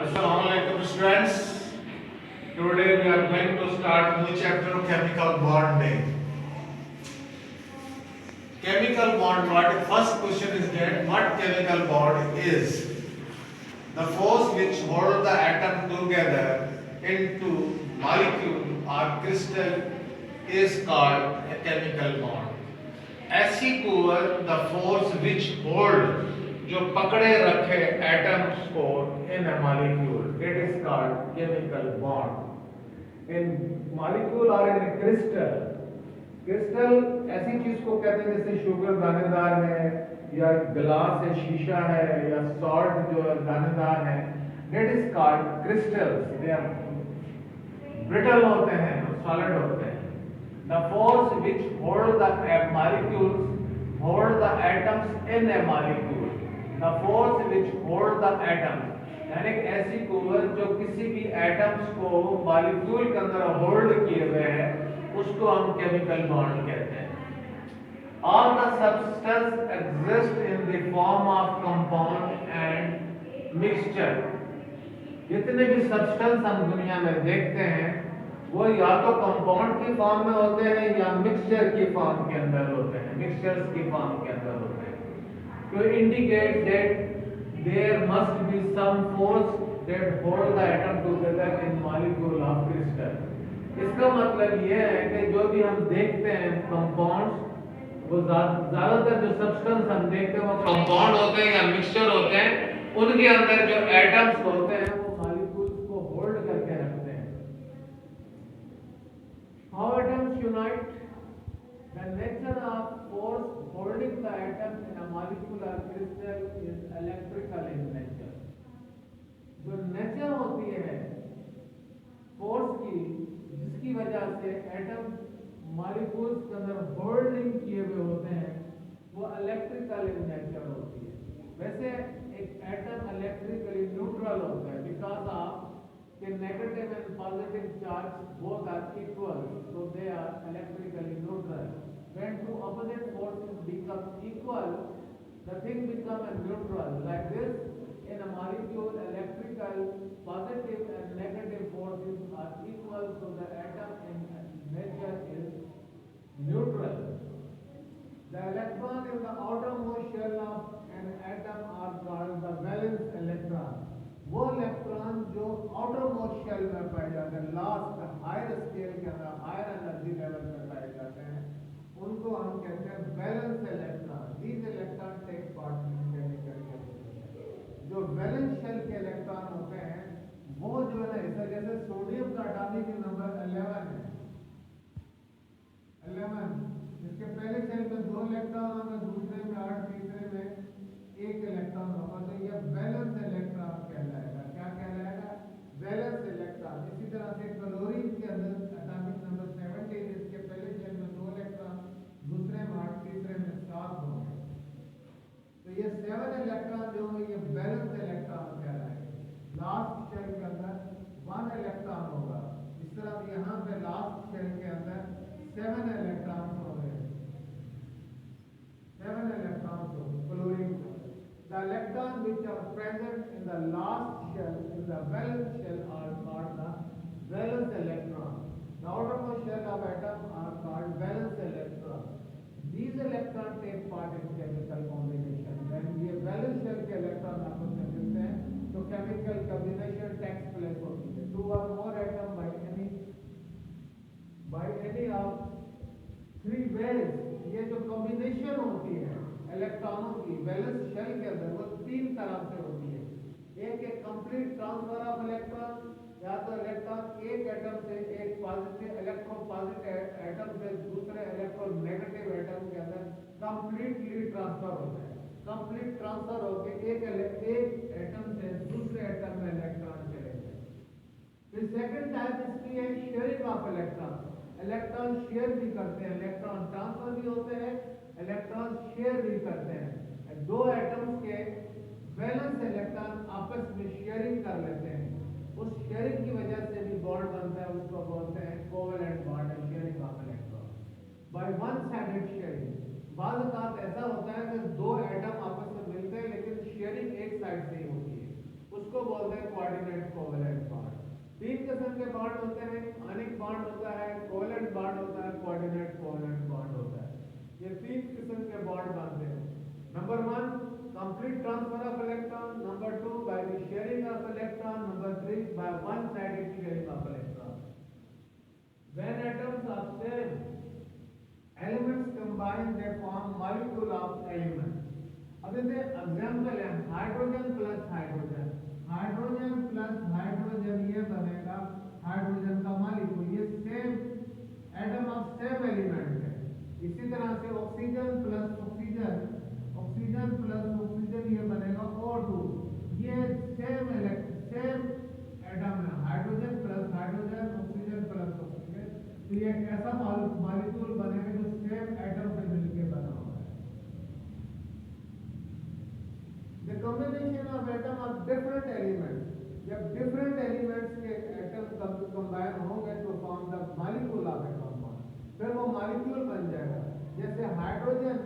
Assalamualaikum students. Today we are going to start new chapter of chemical bonding. Chemical bond. What first question is that what chemical bond is? The force which hold the atom together into molecule or crystal is called a chemical bond. S equal the force which hold जो पकड़े रखे atoms को in a molecule it is called chemical bond in molecule और in crystal crystal ऐसी चीज को कहते हैं जैसे शुगर दानेदार है या ग्लास है शीशा है या सॉल्ट जो दानेदार है that is called crystals they are brittle होते हैं सॉलिड होते हैं the force which hold the molecules hold the atoms in a molecule the force which hold the atoms यानी ऐसी कुव्वत जो किसी भी एटम्स को मॉलिक्यूल के अंदर होल्ड किए हुए हैं उसको हम केमिकल बॉन्ड कहते हैं all the substance exist in the form of compound and mixture जितने भी सब्सटेंस हम दुनिया में देखते हैं वो या तो कंपाउंड की फॉर्म में होते हैं या मिक्सचर की फॉर्म के अंदर होते हैं मिक्सचर्स की फॉर्म के अंदर होते हैं to indicate that there must be some force that hold the atom together in molecule of crystal इसका मतलब ये है कि जो भी हम देखते हैं कंपाउंड्स वो ज्यादातर जो सब्सटेंस हम देखते हैं वो कंपाउंड होते हैं या मिक्सचर होते हैं उनके अंदर जो एटम्स होते हैं वो मॉलिक्यूल्स को होल्ड करके रखते हैं How atoms unite? The nature of force holding the atoms in a molecular crystal is electrical in nature. जो नेचर होती है फोर्स की जिसकी वजह से एटम मॉलिक्यूल्स के अंदर होल्डिंग किए हुए होते हैं वो इलेक्ट्रिकल इन नेचर होती है वैसे एक एटम इलेक्ट्रिकली न्यूट्रल होता है because of the negative and positive charge both are equal so they are electrically neutral when two opposite forces become equal the thing become a neutral like this in a molecule electrical positive and negative forces are equal so the atom in nature is neutral the electron in the outermost shell of an atom are called the valence electron वो electron जो outer most shell में पाए जाते हैं last higher scale के अंदर higher energy level में पाए जाते हैं उनको हम कहते हैं valence electron these electron take part in chemical reaction जो वैलेंस शेल के इलेक्ट्रॉन होते हैं वो जो है ना जैसे सोडियम का एटॉमिक नंबर 11 है 11 इसके पहले शेल में 2 इलेक्ट्रॉन होंगे दूसरे में 8 तीसरे में 1 इलेक्ट्रॉन होगा तो ये वैलेंस इलेक्ट्रॉन कहलाएगा क्या कहलाएगा वैलेंस इलेक्ट्रॉन इसी तरह से क्लोरीन के अंदर एटॉमिक नंबर 17 इसके पहले शेल में 2 इलेक्ट्रॉन दूसरे में 8 तीसरे में 7 होंगे तो ये 7 इलेक्ट्रॉन जो है ये वैलेंस इलेक्ट्रॉन कहलाएगा लास्ट शेल के अंदर 1 इलेक्ट्रॉन होगा इस तरह यहाँ पे लास्ट शेल के अंदर 7 इलेक्ट्रॉन होंगे 7 electron chlorine The electrons which are present in the last shell, in the valence shell, are called the valence electron. The outermost shell of atom are called valence electron. These electrons take part in chemical combination. When ये valence shell के electron आपस में मिलते हैं, तो chemical combination takes place होती है. Two or more atom by any of 3 ways. ये जो combination होती है इलेक्ट्रॉनों की वैलेंस शेल के अंदर वो 3 तरह से होती है एक कंप्लीट ट्रांसफर ऑफ इलेक्ट्रॉन या तो इलेक्ट्रॉन एक एटम से एक पॉजिटिव इलेक्ट्रॉन पॉजिटिव एटम से दूसरे इलेक्ट्रॉन नेगेटिव एटम के अंदर कंप्लीटली ट्रांसफर होता है कंप्लीट ट्रांसफर होकर एक एटम से दूसरे एटम में इलेक्ट्रॉन चले जाते हैं फिर सेकंड टाइप इसकी है शेयरिंग ऑफ इलेक्ट्रॉन शेयर भी करते हैं इलेक्ट्रॉन ट्रांसफर भी होते हैं इलेक्ट्रॉन शेयर भी करते हैं दो एटम्स के वैलेंस इलेक्ट्रॉन आपस में शेयरिंग कर लेते हैं उस शेयरिंग की वजह से भी बॉन्ड बनता है उसको बोलते हैं covalent bond sharing of electron by one sided sharing बाद बात ऐसा होता है कि 2 एटम आपस में मिलते हैं लेकिन शेयरिंग एक साइड से ही होती है उसको बोलते हैं कोऑर्डिनेट कोऑर्डिनेट कोवैलेंट बॉन्ड। तीन किस्म के बॉन्ड होते हैं, आयनिक बॉन्ड होता है, कोवैलेंट बॉन्ड होता है, कोऑर्डिनेट कोवैलेंट बॉन्ड होता है। ये तीन किस्म के बॉन्ड बनते हैं। Number 1 complete transfer of electron, number 2 by the sharing of electron, number 3 by one-sided sharing of electron. When atoms of same elements combine, they form molecule of element. अब जैसे एग्जाम्पल है hydrogen plus hydrogen, hydrogen plus hydrogen ये बनेगा hydrogen का molecule, ये same atom of same element है। इसी तरह से oxygen plus oxygen, oxygen plus oxygen ये बनेगा O2, ये सेम एटम है, hydrogen plus hydrogen, oxygen plus oxygen. तो ये एक ऐसा मॉलिक्यूल बनेगा जो सेम एटम से मिलके बना हुआ है। The combination of atom of different elements, जब different elements के एटम कंबाइन होंगे तो form the molecule of A compound, फिर वो मॉलिक्यूल बन जाएगा। जैसे हाइड्रोजन,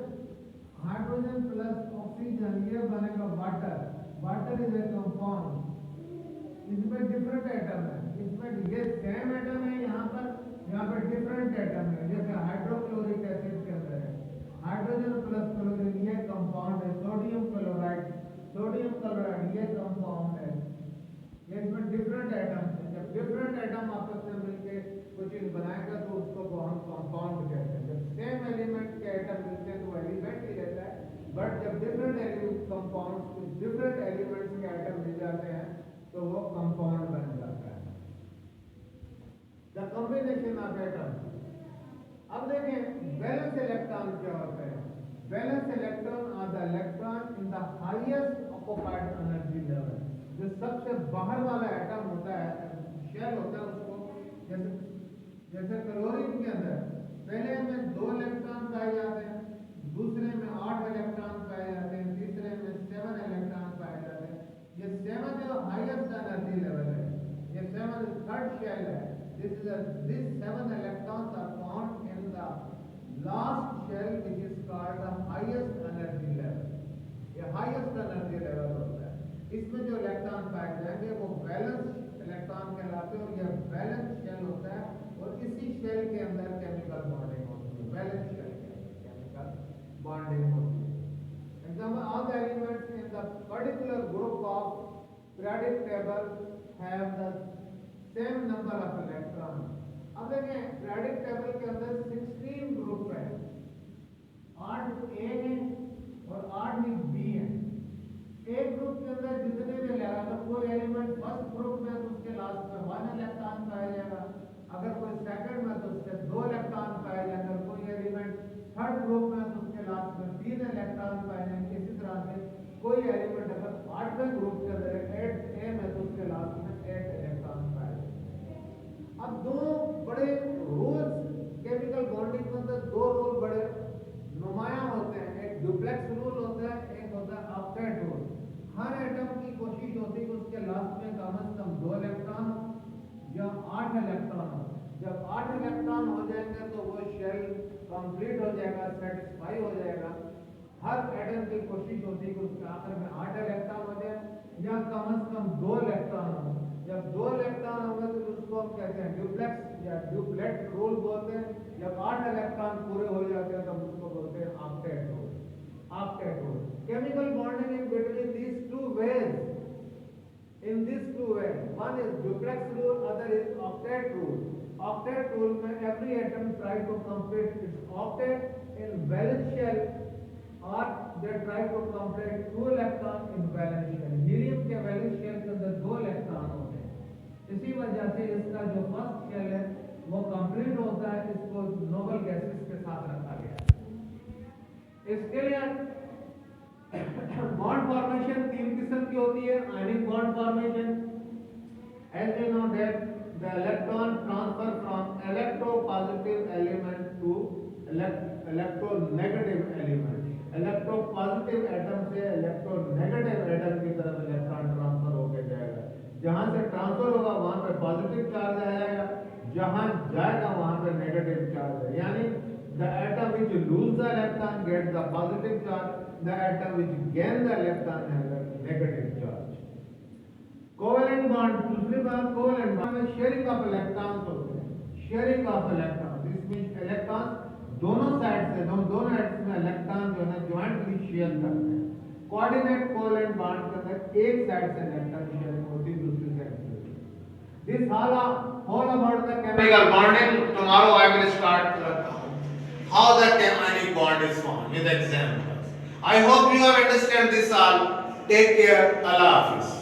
हाइड्रोजन प्लस ऑक्सीजन ये बनेगा water, water is a compound. इसमें डिफरेंट एटम है, इसमें ये सेम एटम है, यहाँ पर डिफरेंट एटम है। जैसे हाइड्रोक्लोरिक एसिड के अंदर है हाइड्रोजन प्लस क्लोरीन ये कंपाउंड है, सोडियम क्लोराइड, सोडियम क्लोराइड ये कंपाउंड है। ये इसमें डिफरेंट एटम है। जब डिफरेंट एटम आपस में मिलके कुछ चीज बनाएगा तो उसको हम कंपाउंड कहते हैं। जब सेम एलिमेंट के एटम मिलते हैं तो वो एलिमेंट ही रहता है, बट जब डिफरेंट एलिमेंट कंपाउंड कुछ डिफरेंट एलिमेंट्स के एटम मिल जाते हैं तो वो कंपाउंड बन जाता है। The combination of atom. अब देखें वैलेंस इलेक्ट्रॉन क्या होता है। Valence electron are the electron in the highest occupied energy level. जो सबसे बाहर वाला एटम होता है, शेल होता है, उसको जैसे क्लोरीन के अंदर पहले में 2 इलेक्ट्रॉन पाए जाते हैं, दूसरे में 8 इलेक्ट्रॉन पाए जाते हैं, तीसरे में 7 इलेक्ट्रॉन पाए जाते हैं। ये 7 जो हाईएस्ट एनर्जी लेवल है, ये 7 थर्ड शेल है। This 7 electrons are found in the last shell, which is called the highest energy level. ये highest energy level होता है। इसमें जो इलेक्ट्रॉन पाए जाएंगे वो वैलेंस इलेक्ट्रॉन कहलाते हैं और ये वैलेंस शेल होता है और इसी शेल के अंदर केमिकल बॉन्डिंग होती है। वैलेंस शेल के अंदर केमिकल बॉन्डिंग होती है। Example, all the elements in the particular group of periodic table have the same number of electron. अब देखें पीरियोडिक टेबल के अंदर 16 ग्रुप है, 8 ए है और 8 बी है। एक ग्रुप के अंदर जितने भी लगा तो कोई एलिमेंट फर्स्ट ग्रुप में तो उसके लास्ट में 1 इलेक्ट्रॉन पाया जाएगा, अगर कोई सेकंड में तो उसके 2 इलेक्ट्रॉन पाए जाएंगे, कोई एलिमेंट थर्ड ग्रुप में तो उसके लास्ट में 3 इलेक्ट्रॉन पाए जाएंगे। इसी तरह से कोई एलिमेंट अगर 8वें ग्रुप के अंदर 8 ए में तो उसके लास्ट में 8 इलेक्ट्रॉन पाए। अब दो बड़े रूल्स केमिकल बॉन्डिंग के अंदर, 2 रूल बड़े नुमाया होते हैं। एक डुप्लेक्स रूल होता है, एक होता है ऑक्टेट रूल। हर एटम की कोशिश होती है कि उसके लास्ट में कम से कम 2 इलेक्ट्रॉन या 8 इलेक्ट्रॉन हो। जब 8 इलेक्ट्रॉन हो जाएंगे तो वो शेल कंप्लीट हो जाएगा, सेटिस्फाई हो जाएगा। हर एटम की कोशिश होती है कि उसके आखिर में 8 इलेक्ट्रॉन हो जाए या कम से कम 2 इलेक्ट्रॉन हो। जब 2 इलेक्ट्रॉन होंगे तो उसको हम कहते हैं ड्यूप्लेक्स या ड्यूप्लेट रूल बोलते हैं। जब 8 इलेक्ट्रॉन पूरे हो जाते हैं तब उसको बोलते हैं octet rule. Octet rule chemical bonding in between these 2 ways, in these 2 ways, one is duplex rule, other is octet rule. Octet rule में every atom try to complete its octet in valence shell or they try to complete 2 electron in valence shell. Helium के valence shell के अंदर 2 electron होते हैं। इसी वजह से इसका जो फर्स्ट शेल है वो कंप्लीट होता है, इसको नोबल गैसेस के साथ रखा गया है। इसके लिए बॉन्ड फॉर्मेशन 3 किस्म की होती है। Ionic bond formation, as we know that the electron transfer from electropositive element to electronegative element. Electropositive atom से इलेक्ट्रोनेगेटिव एटम की तरफ इलेक्ट्रॉन ट्रांसफर होकर जाएगा। जहां से ट्रांसफर होगा वहां पे पॉजिटिव चार्ज आ जाएगा, जहां जाएगा वहां पे नेगेटिव चार्ज है। यानी the atom which lose the electron gets the positive charge, the atom which gain the electron has a negative charge. Covalent bond, दूसरी बात कोवेलेंट बॉन्ड में शेयरिंग ऑफ इलेक्ट्रॉन्स होते हैं, शेयरिंग ऑफ इलेक्ट्रॉन्स, इसमें electrons दोनों side से दोनों atoms में इलेक्ट्रॉन जो है ज्वाइंटली शेयर करते हैं। कोऑर्डिनेट कोवेलेंट बॉन्ड के अंदर एक साइड से इलेक्ट्रॉन शेयरिंग होती है, दूसरी साइड से। This all about the chemical bonding. Tomorrow I will start how the ionic bond is formed with examples. I hope you have understand this all. Take care. Allah Hafiz.